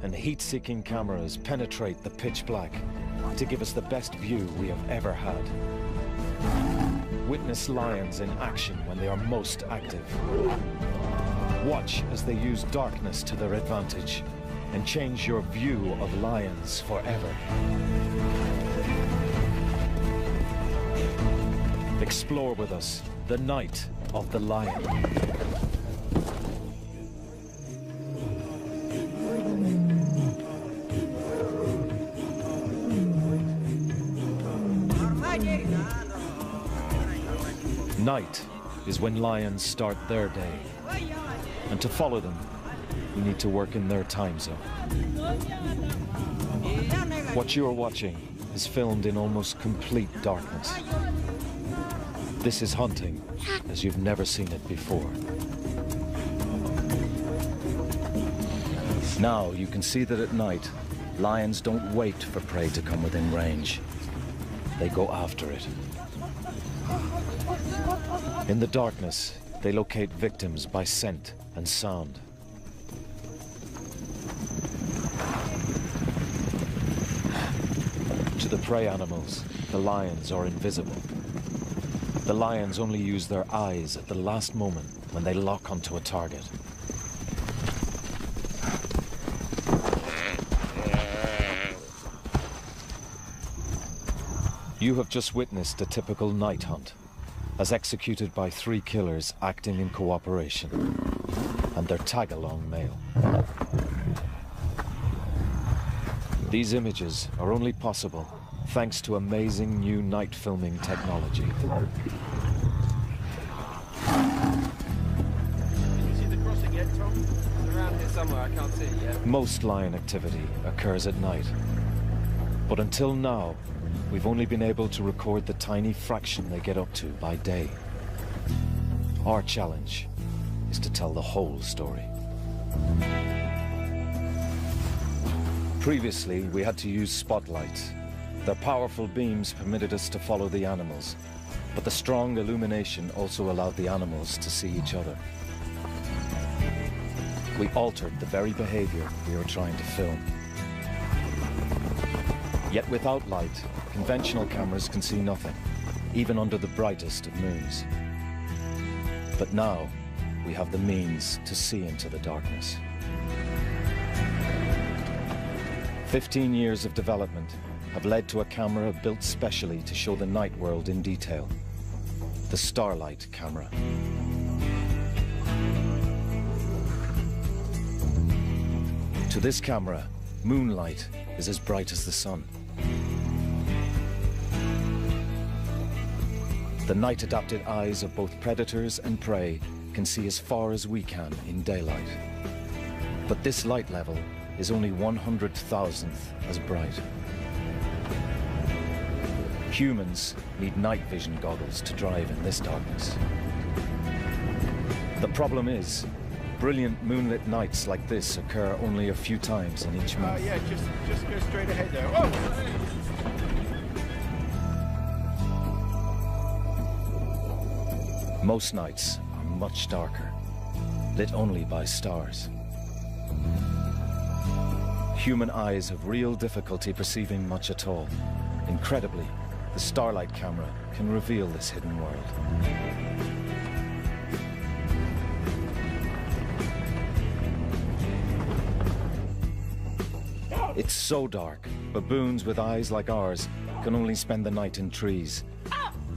and heat-seeking cameras penetrate the pitch black to give us the best view we have ever had. Witness lions in action when they are most active. Watch as they use darkness to their advantage and change your view of lions forever. Explore with us the night of the lion. Night is when lions start their day. And to follow them, we need to work in their time zone. What you are watching is filmed in almost complete darkness. This is hunting as you've never seen it before. Now you can see that at night, lions don't wait for prey to come within range. They go after it. In the darkness, they locate victims by scent and sound. To the prey animals, the lions are invisible. The lions only use their eyes at the last moment when they lock onto a target. You have just witnessed a typical night hunt, as executed by 3 killers acting in cooperation, and their tag-along male. These images are only possible thanks to amazing new night filming technology. You see the crossing yet, Tom? It's around here somewhere, I can't see it yet. Most lion activity occurs at night, but until now, we've only been able to record the tiny fraction they get up to by day. Our challenge is to tell the whole story. Previously, we had to use spotlights. Their powerful beams permitted us to follow the animals, but the strong illumination also allowed the animals to see each other. We altered the very behavior we were trying to film. Yet without light, conventional cameras can see nothing, even under the brightest of moons. But now, we have the means to see into the darkness. 15 years of development have led to a camera built specially to show the night world in detail. The Starlight camera. To this camera, moonlight is as bright as the sun. The night-adapted eyes of both predators and prey can see as far as we can in daylight. But this light level is only 100,000th as bright. Humans need night vision goggles to drive in this darkness. The problem is, brilliant moonlit nights like this occur only a few times in each month. Yeah, just go straight ahead there. Whoa! Most nights are much darker, lit only by stars. Human eyes have real difficulty perceiving much at all. Incredibly, the Starlight camera can reveal this hidden world. It's so dark, baboons with eyes like ours can only spend the night in trees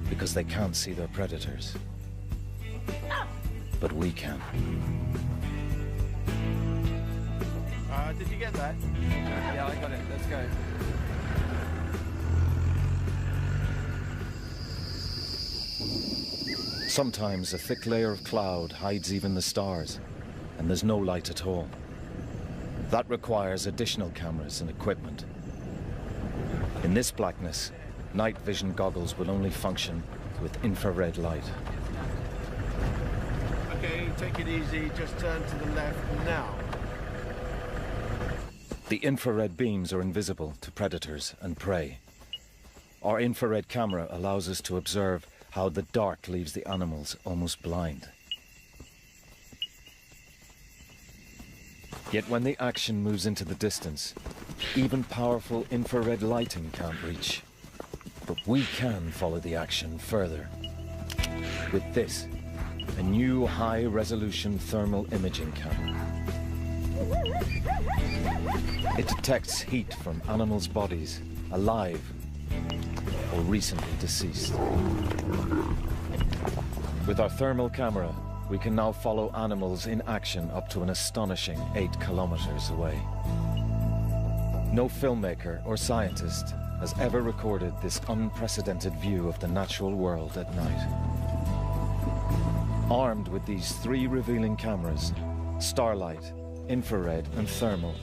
because they can't see their predators. But we can. Did you get that? Yeah, I got it. Let's go. Sometimes a thick layer of cloud hides even the stars, and there's no light at all. That requires additional cameras and equipment. In this blackness, night vision goggles will only function with infrared light. Okay, take it easy. Just turn to the left now. The infrared beams are invisible to predators and prey. Our infrared camera allows us to observe how the dark leaves the animals almost blind. Yet when the action moves into the distance, even powerful infrared lighting can't reach. But we can follow the action further. With this, a new high-resolution thermal imaging camera. It detects heat from animals' bodies, alive or recently deceased. With our thermal camera, we can now follow animals in action up to an astonishing 8 kilometers away. No filmmaker or scientist has ever recorded this unprecedented view of the natural world at night. Armed with these 3 revealing cameras, starlight, infrared and thermal,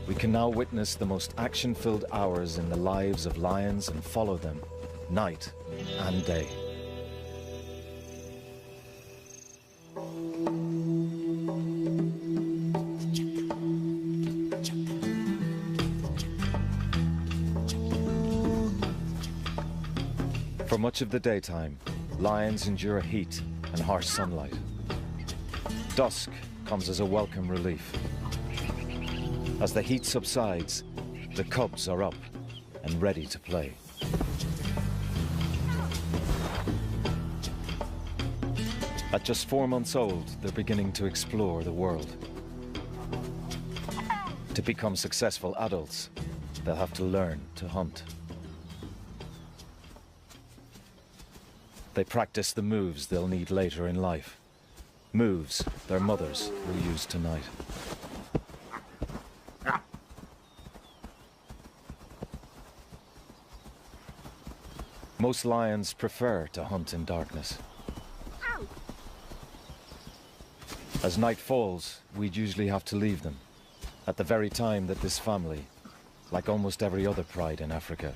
we can now witness the most action-filled hours in the lives of lions and follow them, night and day. For much of the daytime, lions endure heat and harsh sunlight. Dusk comes as a welcome relief. As the heat subsides, the cubs are up and ready to play. At just 4 months old, they're beginning to explore the world. To become successful adults, they'll have to learn to hunt. They practice the moves they'll need later in life. Moves their mothers will use tonight. Most lions prefer to hunt in darkness. As night falls, we'd usually have to leave them, at the very time that this family, like almost every other pride in Africa,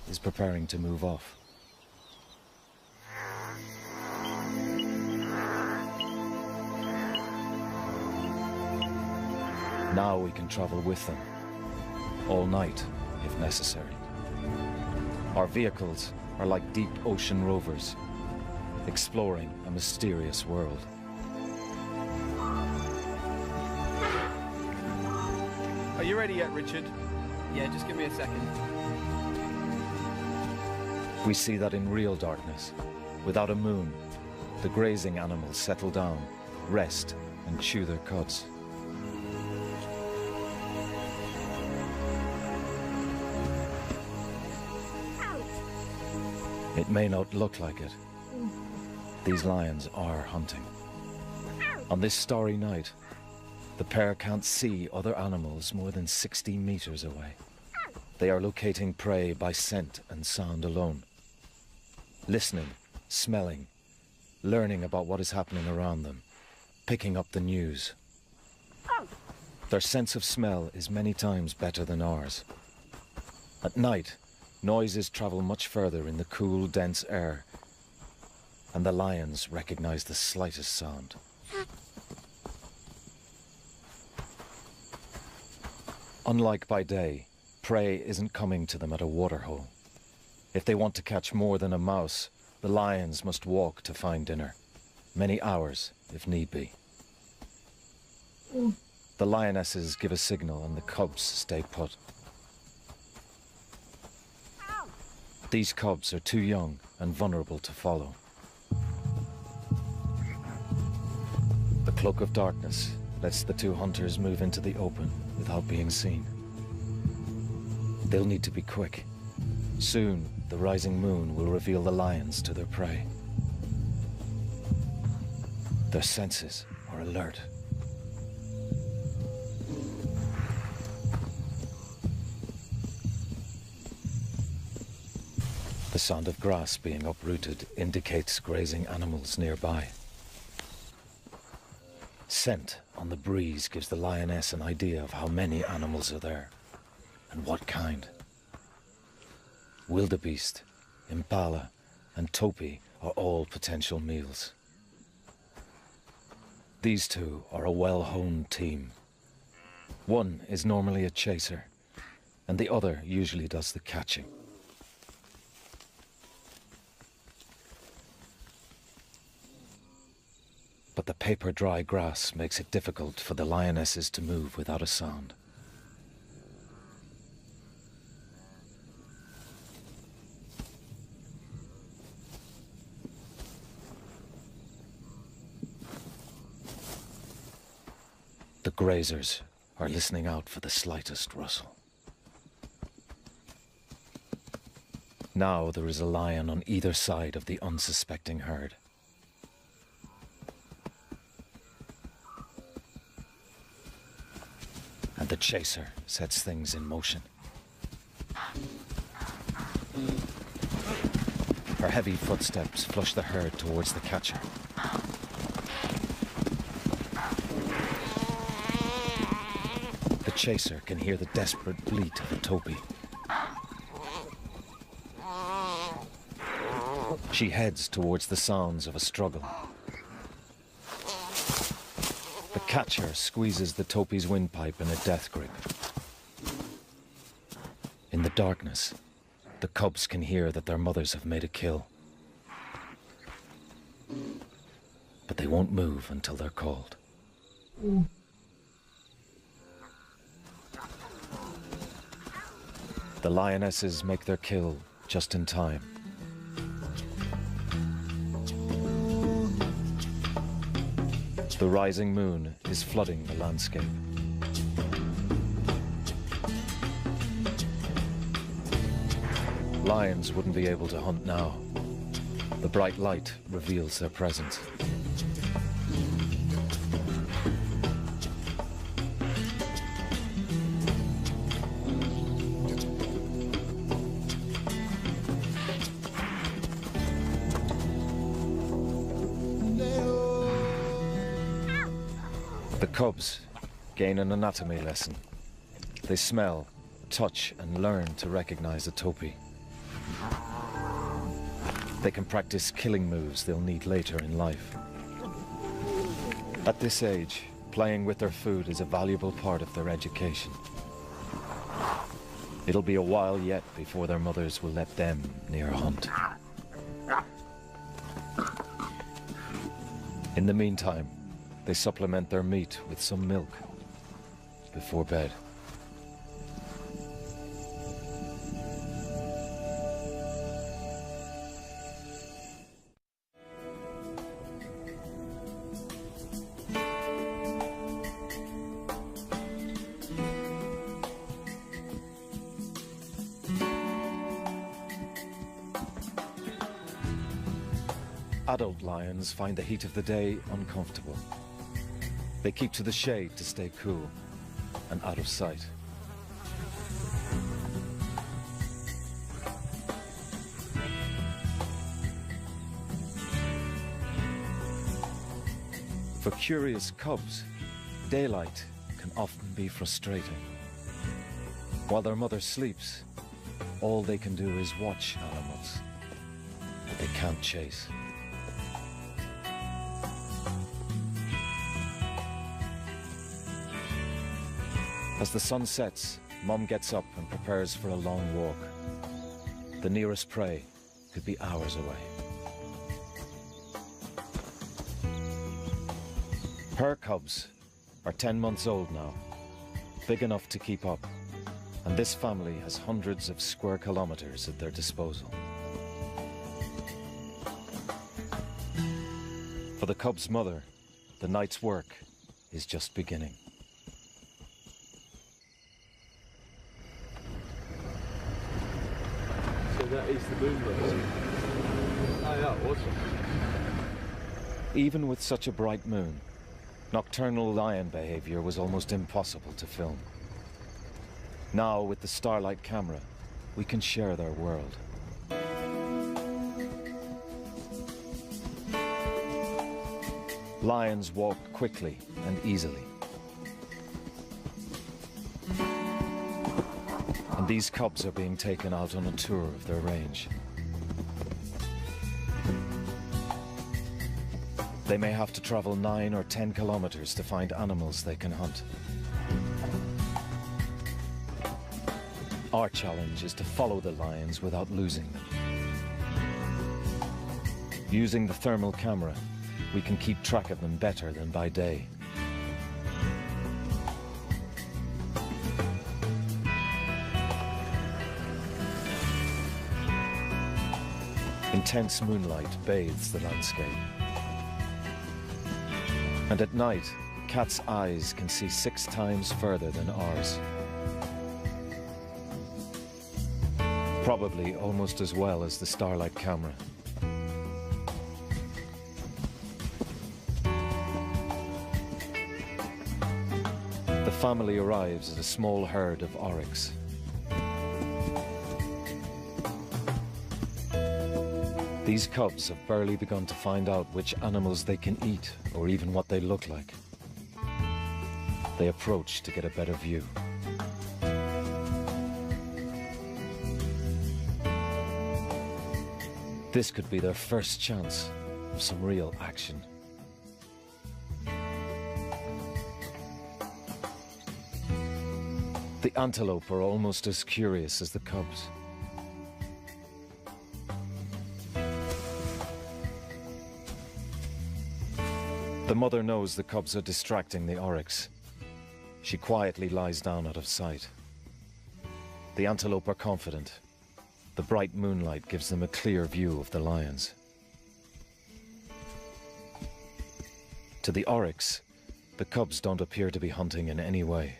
is preparing to move off. Now we can travel with them, all night if necessary. Our vehicles are like deep ocean rovers, exploring a mysterious world. Are you ready yet, Richard? Yeah, just give me a second. We see that in real darkness, without a moon, the grazing animals settle down, rest, and chew their cuds. It may not look like it. These lions are hunting. On this starry night, the pair can't see other animals more than 60 meters away. They are locating prey by scent and sound alone. Listening, smelling, learning about what is happening around them, picking up the news. Their sense of smell is many times better than ours. At night, noises travel much further in the cool, dense air, and the lions recognize the slightest sound. Unlike by day, prey isn't coming to them at a waterhole. If they want to catch more than a mouse, the lions must walk to find dinner, many hours if need be. The lionesses give a signal and the cubs stay put. These cubs are too young and vulnerable to follow. The cloak of darkness lets the 2 hunters move into the open without being seen. They'll need to be quick. Soon, the rising moon will reveal the lions to their prey. Their senses are alert. The sound of grass being uprooted indicates grazing animals nearby. Scent on the breeze gives the lioness an idea of how many animals are there, and what kind. Wildebeest, impala, and topi are all potential meals. These 2 are a well-honed team. One is normally a chaser, and the other usually does the catching. But but the paper-dry grass makes it difficult for the lionesses to move without a sound. The grazers are listening out for the slightest rustle. Now there is a lion on either side of the unsuspecting herd. And the chaser sets things in motion. Her heavy footsteps flush the herd towards the catcher. The chaser can hear the desperate bleat of a topee. She heads towards the sounds of a struggle. The catcher squeezes the topee's windpipe in a death grip. In the darkness, the cubs can hear that their mothers have made a kill. But they won't move until they're called. The lionesses make their kill just in time. The rising moon is flooding the landscape. Lions wouldn't be able to hunt now. The bright light reveals their presence. The cubs gain an anatomy lesson. They smell, touch, and learn to recognize a topee. They can practice killing moves they'll need later in life. At this age, playing with their food is a valuable part of their education. It'll be a while yet before their mothers will let them near a hunt. In the meantime, they supplement their meat with some milk before bed. Adult lions find the heat of the day uncomfortable. They keep to the shade to stay cool and out of sight. For curious cubs, daylight can often be frustrating. While their mother sleeps, all they can do is watch animals that they can't chase. As the sun sets, Mom gets up and prepares for a long walk. The nearest prey could be hours away. Her cubs are 10 months old now, big enough to keep up, and this family has hundreds of square kilometers at their disposal. For the cub's mother, the night's work is just beginning. That is the moonlight. Oh yeah, awesome. Even with such a bright moon, nocturnal lion behavior was almost impossible to film. Now, with the starlight camera, we can share their world. Lions walk quickly and easily. And these cubs are being taken out on a tour of their range. They may have to travel 9 or 10 kilometers to find animals they can hunt. Our challenge is to follow the lions without losing them. Using the thermal camera, we can keep track of them better than by day. Intense moonlight bathes the landscape. And at night, cats' eyes can see 6 times further than ours. Probably almost as well as the Starlight camera. The family arrives at a small herd of oryx. These cubs have barely begun to find out which animals they can eat or even what they look like. They approach to get a better view. This could be their first chance of some real action. The antelope are almost as curious as the cubs. The mother knows the cubs are distracting the oryx. She quietly lies down out of sight. The antelope are confident. The bright moonlight gives them a clear view of the lions. To the oryx, the cubs don't appear to be hunting in any way.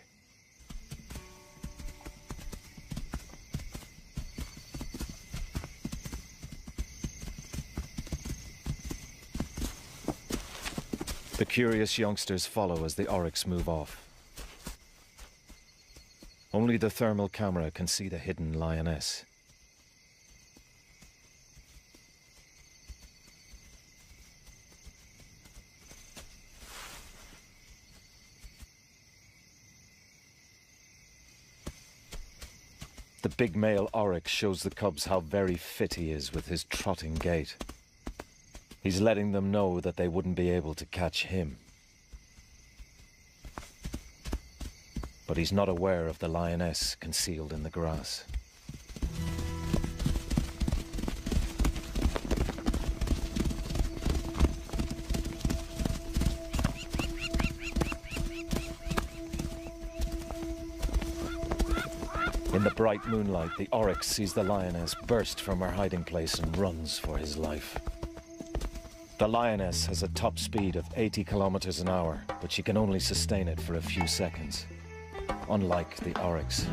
The curious youngsters follow as the oryx move off. Only the thermal camera can see the hidden lioness. The big male oryx shows the cubs how very fit he is with his trotting gait. He's letting them know that they wouldn't be able to catch him. But he's not aware of the lioness concealed in the grass. In the bright moonlight, the oryx sees the lioness burst from her hiding place and runs for his life. The lioness has a top speed of 80 kilometers an hour, but she can only sustain it for a few seconds, unlike the oryx.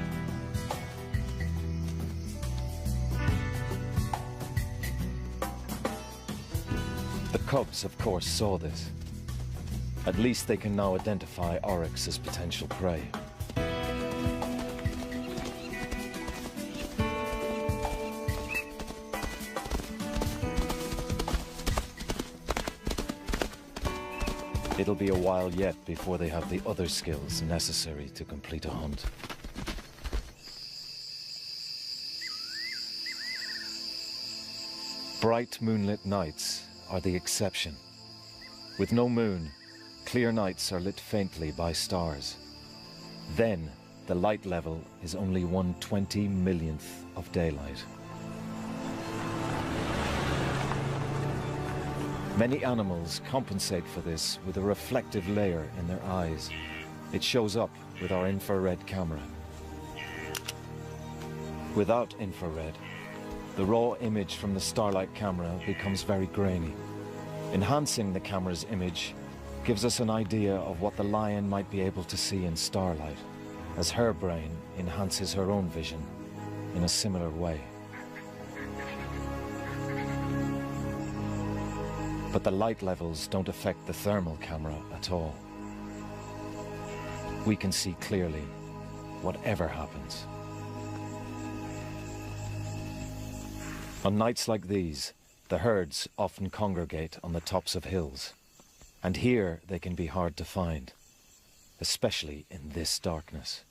The cubs, of course, saw this. At least they can now identify oryx as potential prey. It'll be a while yet before they have the other skills necessary to complete a hunt. Bright moonlit nights are the exception. With no moon, clear nights are lit faintly by stars. Then, the light level is only 1/20,000,000th of daylight. Many animals compensate for this with a reflective layer in their eyes. It shows up with our infrared camera. Without infrared, the raw image from the Starlight camera becomes very grainy. Enhancing the camera's image gives us an idea of what the lion might be able to see in starlight, as her brain enhances her own vision in a similar way. But the light levels don't affect the thermal camera at all. We can see clearly whatever happens. On nights like these, the herds often congregate on the tops of hills, and here they can be hard to find, especially in this darkness.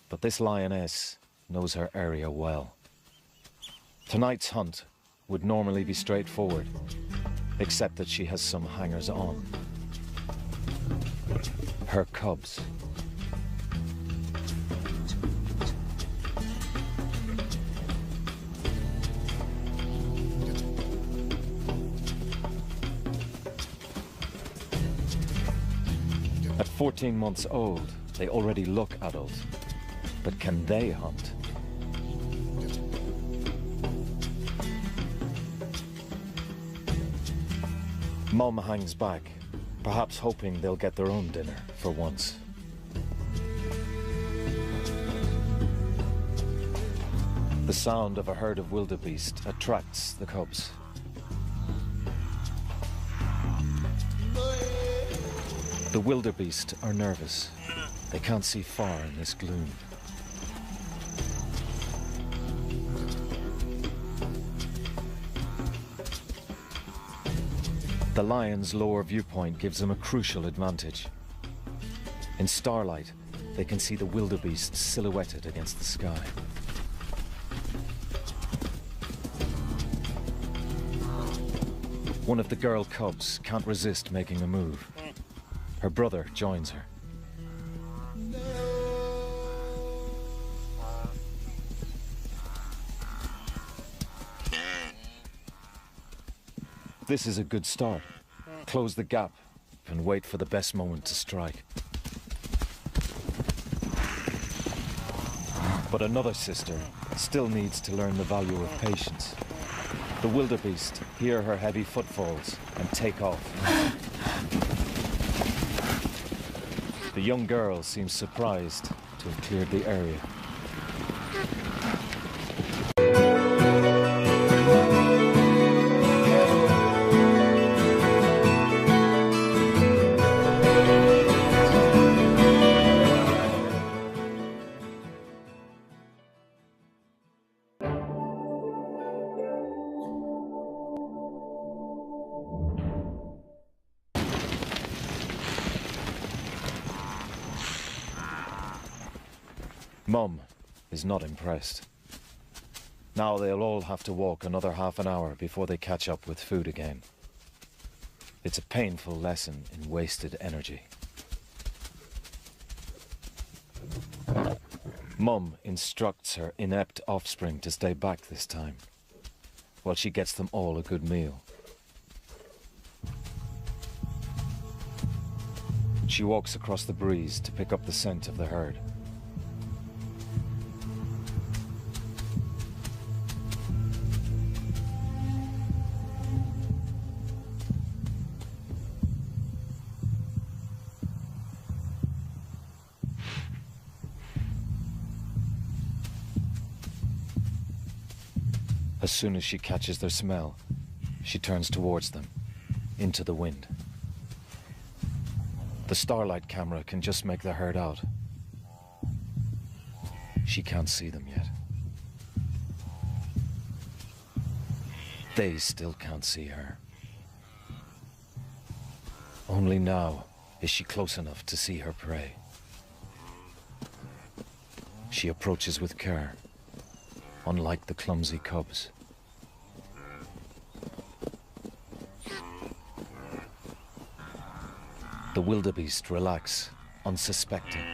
But this lioness knows her area well. Tonight's hunt would normally be straightforward, except that she has some hangers-on. Her cubs. 14 months old, they already look adult. But can they hunt? Mum hangs back, perhaps hoping they'll get their own dinner for once. The sound of a herd of wildebeest attracts the cubs. The wildebeest are nervous. They can't see far in this gloom. The lion's lower viewpoint gives them a crucial advantage. In starlight, they can see the wildebeest silhouetted against the sky. One of the girl cubs can't resist making a move. Her brother joins her. This is a good start. Close the gap and wait for the best moment to strike. But another sister still needs to learn the value of patience. The wildebeest hear her heavy footfalls and take off. The young girl seems surprised to have cleared the area. Mum is not impressed. Now they'll all have to walk another half an hour before they catch up with food again. It's a painful lesson in wasted energy. Mum instructs her inept offspring to stay back this time, while she gets them all a good meal. She walks across the breeze to pick up the scent of the herd. As soon as she catches their smell, she turns towards them, into the wind. The starlight camera can just make the herd out. She can't see them yet. They still can't see her. Only now is she close enough to see her prey. She approaches with care, unlike the clumsy cubs. The wildebeest relax, unsuspecting.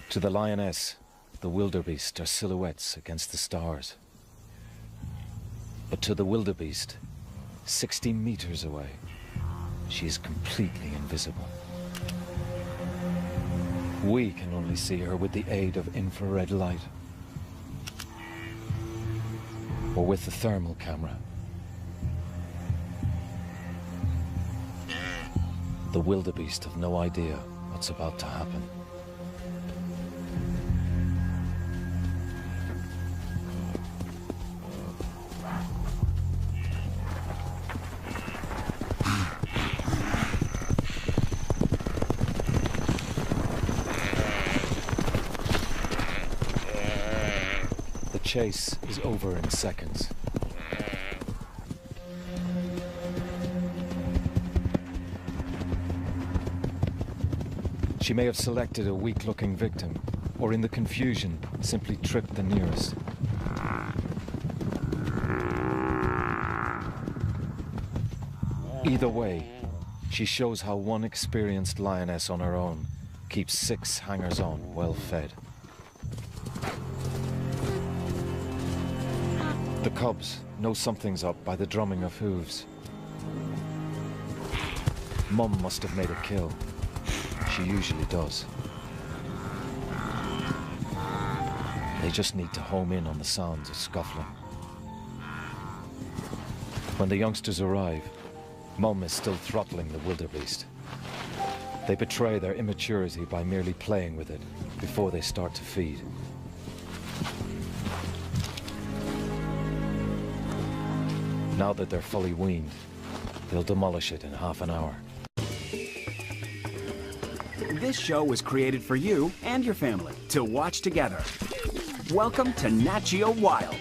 To the lioness, the wildebeest are silhouettes against the stars. But to the wildebeest, 60 meters away, she is completely invisible. We can only see her with the aid of infrared light, or with the thermal camera. The wildebeest have no idea what's about to happen. The chase is over in seconds. She may have selected a weak-looking victim, or in the confusion, simply tripped the nearest. Either way, she shows how one experienced lioness on her own keeps 6 hangers-on well fed. The cubs know something's up by the drumming of hooves. Mum must have made a kill. She usually does. They just need to home in on the sounds of scuffling. When the youngsters arrive, Mum is still throttling the wildebeest. They betray their immaturity by merely playing with it before they start to feed. Now that they're fully weaned, they'll demolish it in half an hour. This show was created for you and your family to watch together. Welcome to Nat Geo Wild.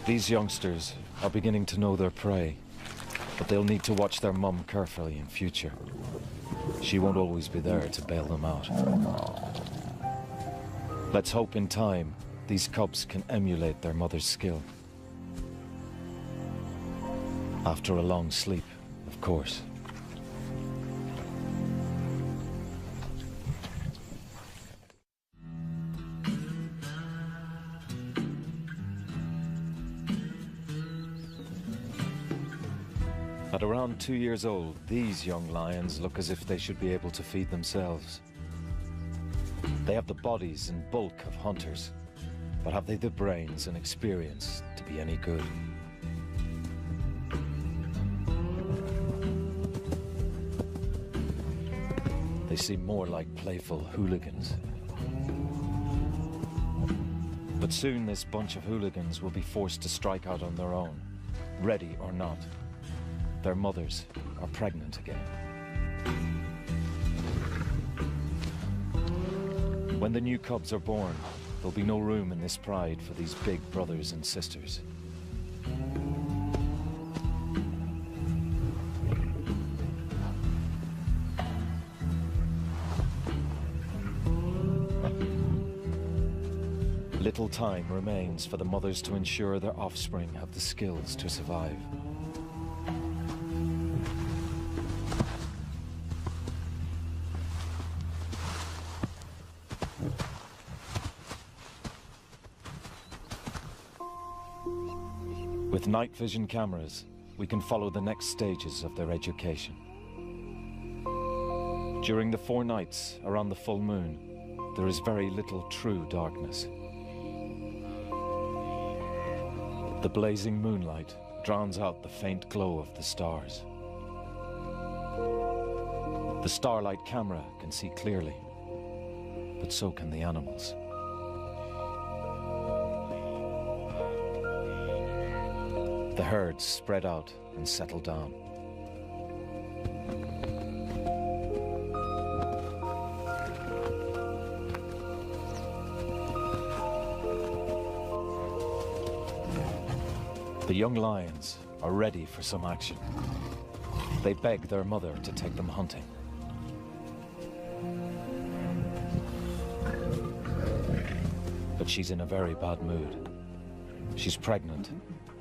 These youngsters are beginning to know their prey, but they'll need to watch their mum carefully in future. She won't always be there to bail them out. Let's hope in time these cubs can emulate their mother's skill. After a long sleep, of course. At around 2 years old, these young lions look as if they should be able to feed themselves. They have the bodies and bulk of hunters, but have they the brains and experience to be any good? They seem more like playful hooligans. But soon this bunch of hooligans will be forced to strike out on their own, ready or not. Their mothers are pregnant again. When the new cubs are born, there'll be no room in this pride for these big brothers and sisters. Little time remains for the mothers to ensure their offspring have the skills to survive. With night vision cameras, we can follow the next stages of their education. During the 4 nights around the full moon, there is very little true darkness. The blazing moonlight drowns out the faint glow of the stars. The starlight camera can see clearly, but so can the animals. The herds spread out and settle down. The young lions are ready for some action. They beg their mother to take them hunting. But she's in a very bad mood. She's pregnant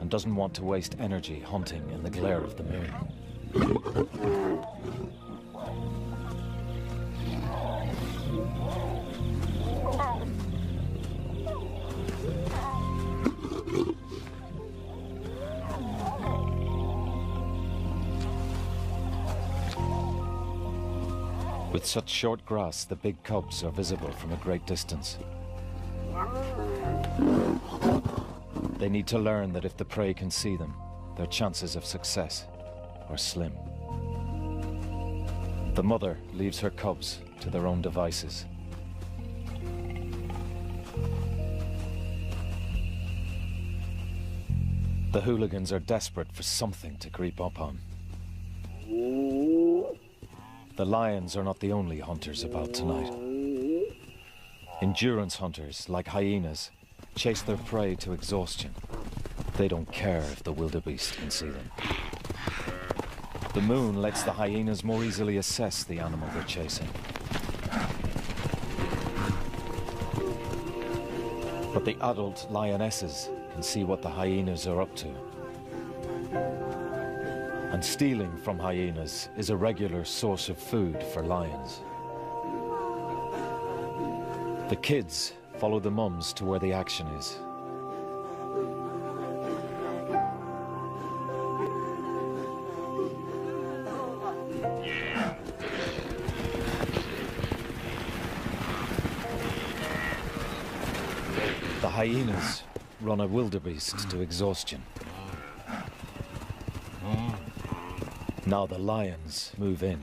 and doesn't want to waste energy hunting in the glare of the moon. With such short grass, the big cubs are visible from a great distance. They need to learn that if the prey can see them, their chances of success are slim. The mother leaves her cubs to their own devices. The hooligans are desperate for something to creep up on. The lions are not the only hunters about tonight. Endurance hunters, like hyenas, chase their prey to exhaustion. They don't care if the wildebeest can see them. The moon lets the hyenas more easily assess the animal they're chasing. But the adult lionesses can see what the hyenas are up to. And stealing from hyenas is a regular source of food for lions. The kids follow the mums to where the action is. hyenas run a wildebeest to exhaustion. Now the lions move in.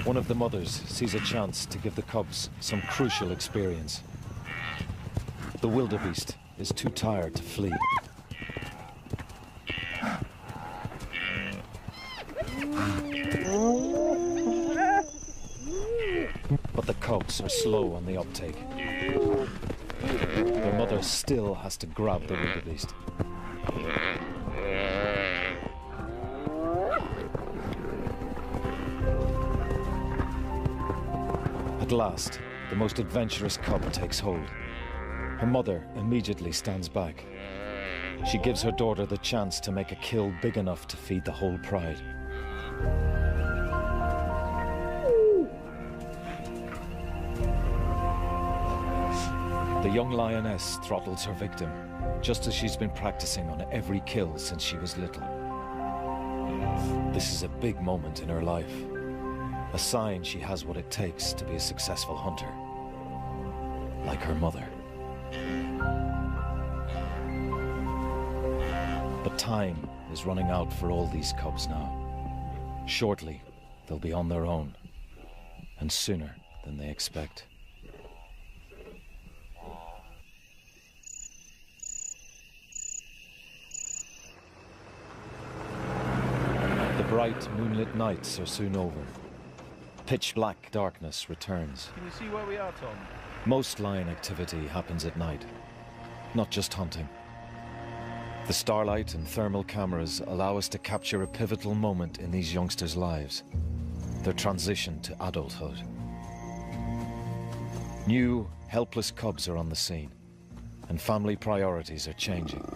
One of the mothers sees a chance to give the cubs some crucial experience. The wildebeest is too tired to flee. But the cubs are slow on the uptake. Their mother still has to grab the wildebeest. At last, the most adventurous cub takes hold. Her mother immediately stands back. She gives her daughter the chance to make a kill big enough to feed the whole pride. The young lioness throttles her victim, just as she's been practicing on every kill since she was little. This is a big moment in her life, a sign she has what it takes to be a successful hunter, like her mother. But time is running out for all these cubs now. Shortly, they'll be on their own, and sooner than they expect. The bright moonlit nights are soon over. Pitch black darkness returns. Can you see where we are, Tom? Most lion activity happens at night, not just hunting. The starlight and thermal cameras allow us to capture a pivotal moment in these youngsters' lives, their transition to adulthood. New, helpless cubs are on the scene, and family priorities are changing.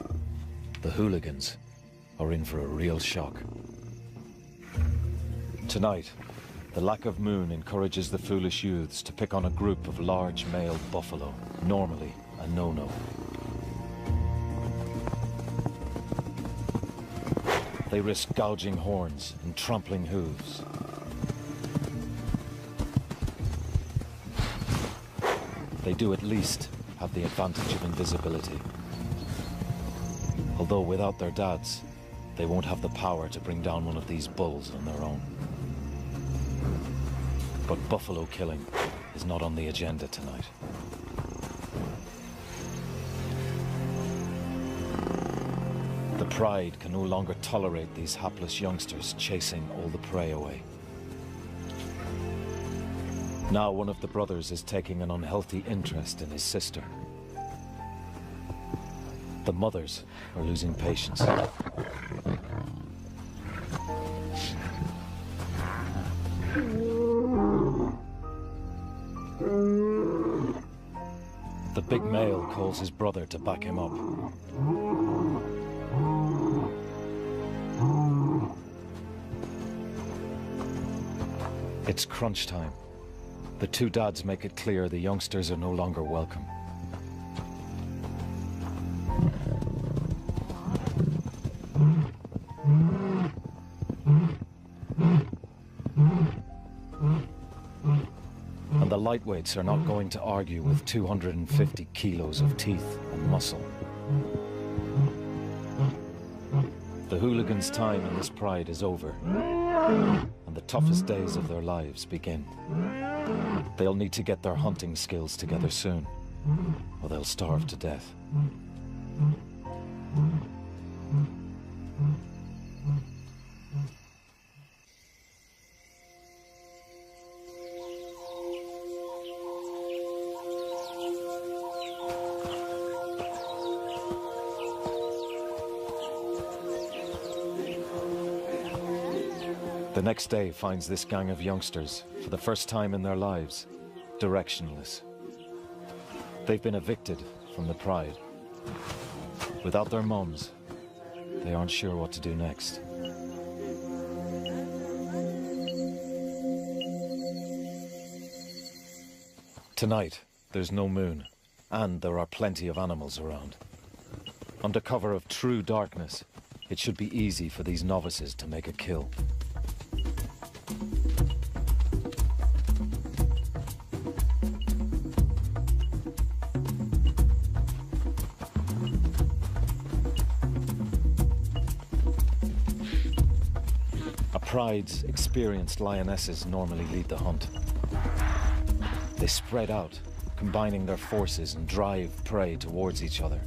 The hooligans are in for a real shock. Tonight, the lack of moon encourages the foolish youths to pick on a group of large male buffalo, normally a no-no. They risk gouging horns and trampling hooves. They do at least have the advantage of invisibility. Although without their dads, they won't have the power to bring down one of these bulls on their own. But buffalo killing is not on the agenda tonight. The pride can no longer tolerate these hapless youngsters chasing all the prey away. Now one of the brothers is taking an unhealthy interest in his sister. The mothers are losing patience. The big male calls his brother to back him up. It's crunch time. The two dads make it clear the youngsters are no longer welcome. And the lightweights are not going to argue with 250 kilos of teeth and muscle. The hooligans' time in this pride is over, and the toughest days of their lives begin. They'll need to get their hunting skills together soon, or they'll starve to death. The next day finds this gang of youngsters, for the first time in their lives, directionless. They've been evicted from the pride. Without their mums, they aren't sure what to do next. Tonight, there's no moon, and there are plenty of animals around. Under cover of true darkness, it should be easy for these novices to make a kill. pride's experienced lionesses normally lead the hunt. They spread out, combining their forces and drive prey towards each other.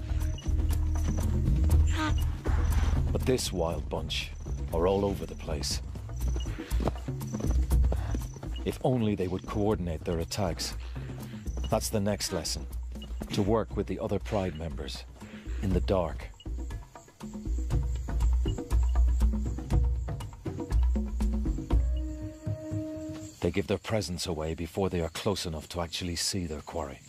But this wild bunch are all over the place. If only they would coordinate their attacks. That's the next lesson, to work with the other pride members in the dark. They give their presence away before they are close enough to actually see their quarry.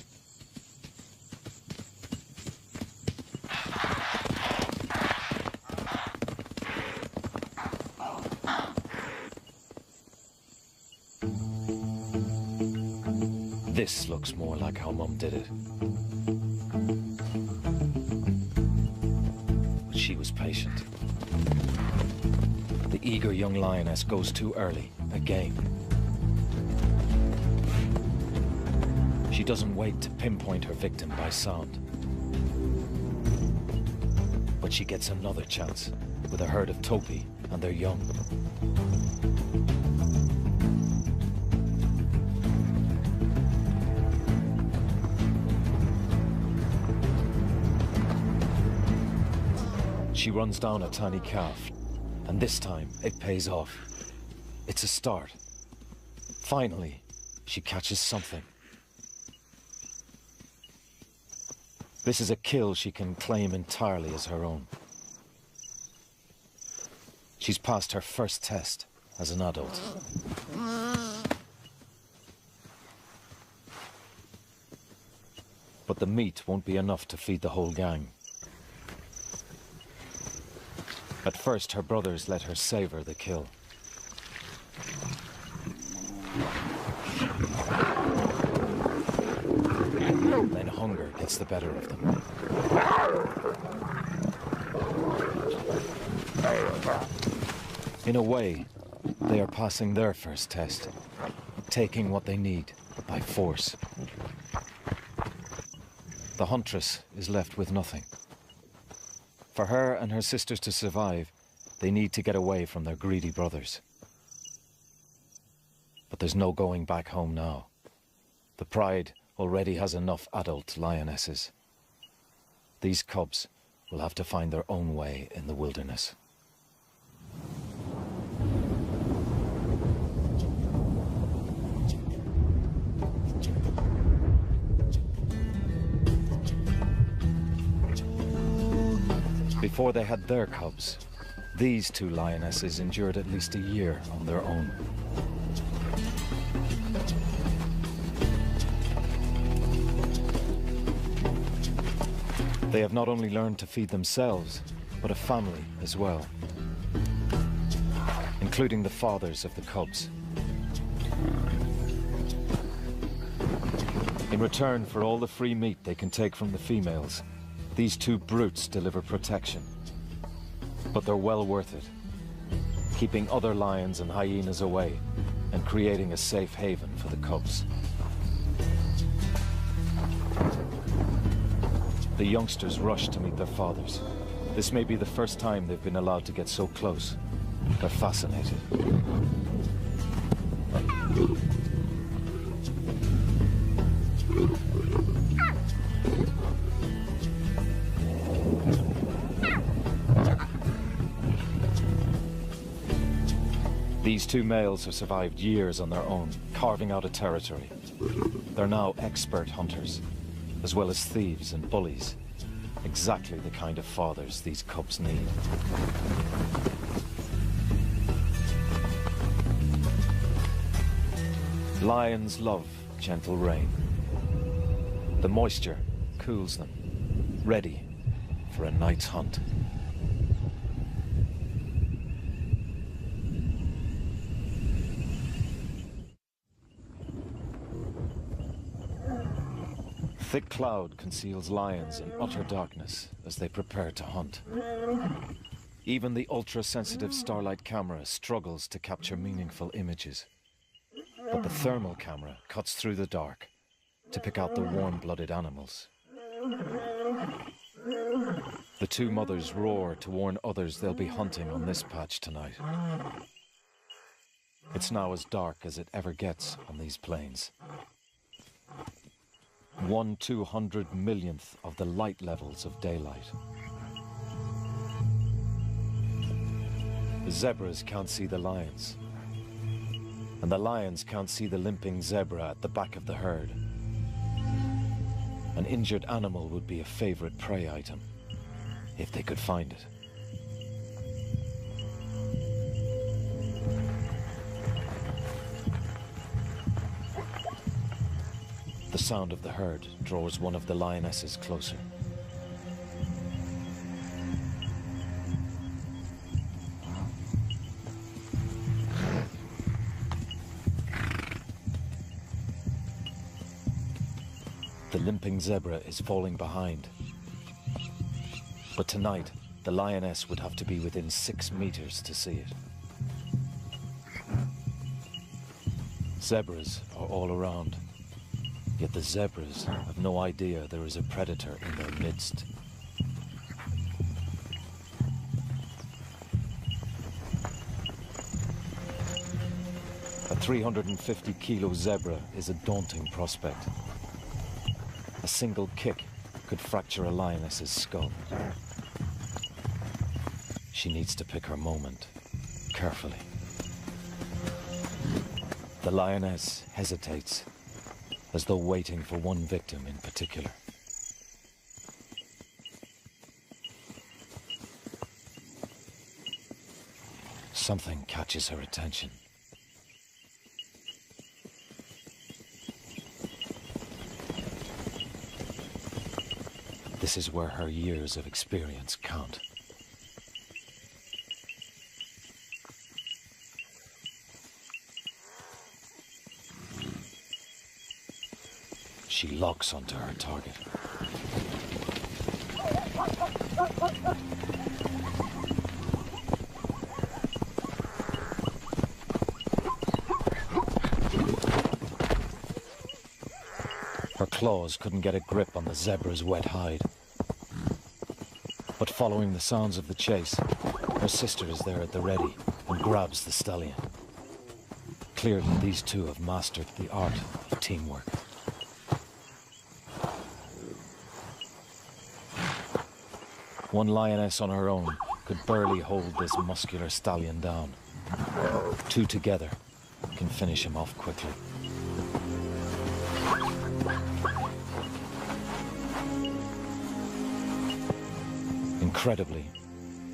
This looks more like how Mum did it. But she was patient. The eager young lioness goes too early, again. She doesn't wait to pinpoint her victim by sound. But she gets another chance with a herd of topi and their young. She runs down a tiny calf, and this time it pays off. It's a start. Finally, she catches something. This is a kill she can claim entirely as her own. She's passed her first test as an adult. But the meat won't be enough to feed the whole gang. At first, her brothers let her savor the kill. Then hunger gets the better of them. In a way, they are passing their first test, taking what they need by force. The huntress is left with nothing. For her and her sisters to survive, they need to get away from their greedy brothers. But there's no going back home now. The pride already has enough adult lionesses. These cubs will have to find their own way in the wilderness. Before they had their cubs, these two lionesses endured at least a year on their own. They have not only learned to feed themselves, but a family as well, including the fathers of the cubs. In return for all the free meat they can take from the females, these two brutes deliver protection. But they're well worth it, keeping other lions and hyenas away and creating a safe haven for the cubs. The youngsters rush to meet their fathers. This may be the first time they've been allowed to get so close. They're fascinated. These two males have survived years on their own, carving out a territory. They're now expert hunters, as well as thieves and bullies. Exactly the kind of fathers these cubs need. Lions love gentle rain. The moisture cools them, ready for a night's hunt. Thick cloud conceals lions in utter darkness as they prepare to hunt. Even the ultra-sensitive Starlight camera struggles to capture meaningful images. But the thermal camera cuts through the dark to pick out the warm-blooded animals. The two mothers roar to warn others they'll be hunting on this patch tonight. It's now as dark as it ever gets on these plains. 1/200 millionth of the light levels of daylight. The zebras can't see the lions, and the lions can't see the limping zebra at the back of the herd. An injured animal would be a favorite prey item, if they could find it. The sound of the herd draws one of the lionesses closer. The limping zebra is falling behind. But tonight, the lioness would have to be within 6 meters to see it. Zebras are all around, yet the zebras have no idea there is a predator in their midst. A 350-kilo zebra is a daunting prospect. A single kick could fracture a lioness's skull. She needs to pick her moment carefully. The lioness hesitates, as though waiting for one victim in particular. Something catches her attention. This is where her years of experience count. She locks onto her target. Her claws couldn't get a grip on the zebra's wet hide. But following the sounds of the chase, her sister is there at the ready and grabs the stallion. Clearly, these two have mastered the art of teamwork. One lioness on her own could barely hold this muscular stallion down. Two together can finish him off quickly. Incredibly,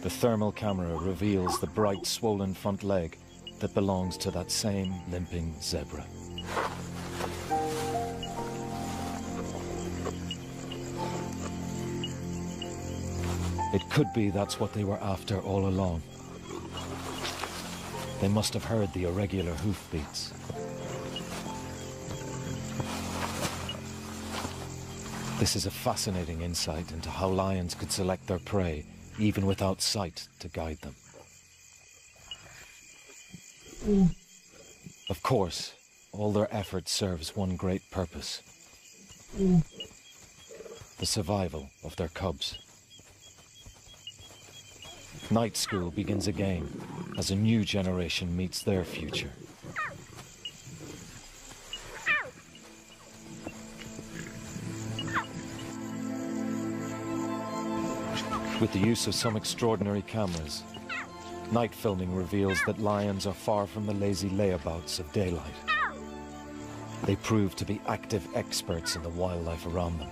the thermal camera reveals the bright, swollen front leg that belongs to that same limping zebra. It could be that's what they were after all along. They must have heard the irregular hoofbeats. This is a fascinating insight into how lions could select their prey, even without sight to guide them. Of course, all their effort serves one great purpose: the survival of their cubs. Night school begins again as a new generation meets their future. With the use of some extraordinary cameras, night filming reveals that lions are far from the lazy layabouts of daylight. They prove to be active experts in the wildlife around them,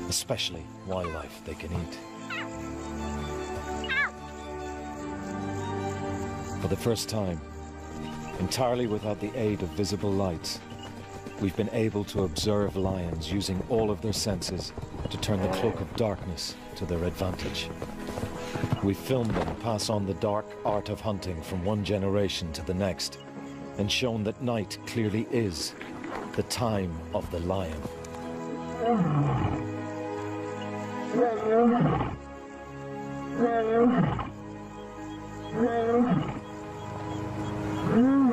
especially wildlife they can eat. For the first time, entirely without the aid of visible lights, we've been able to observe lions using all of their senses to turn the cloak of darkness to their advantage. We've filmed them pass on the dark art of hunting from one generation to the next, and shown that night clearly is the time of the lion.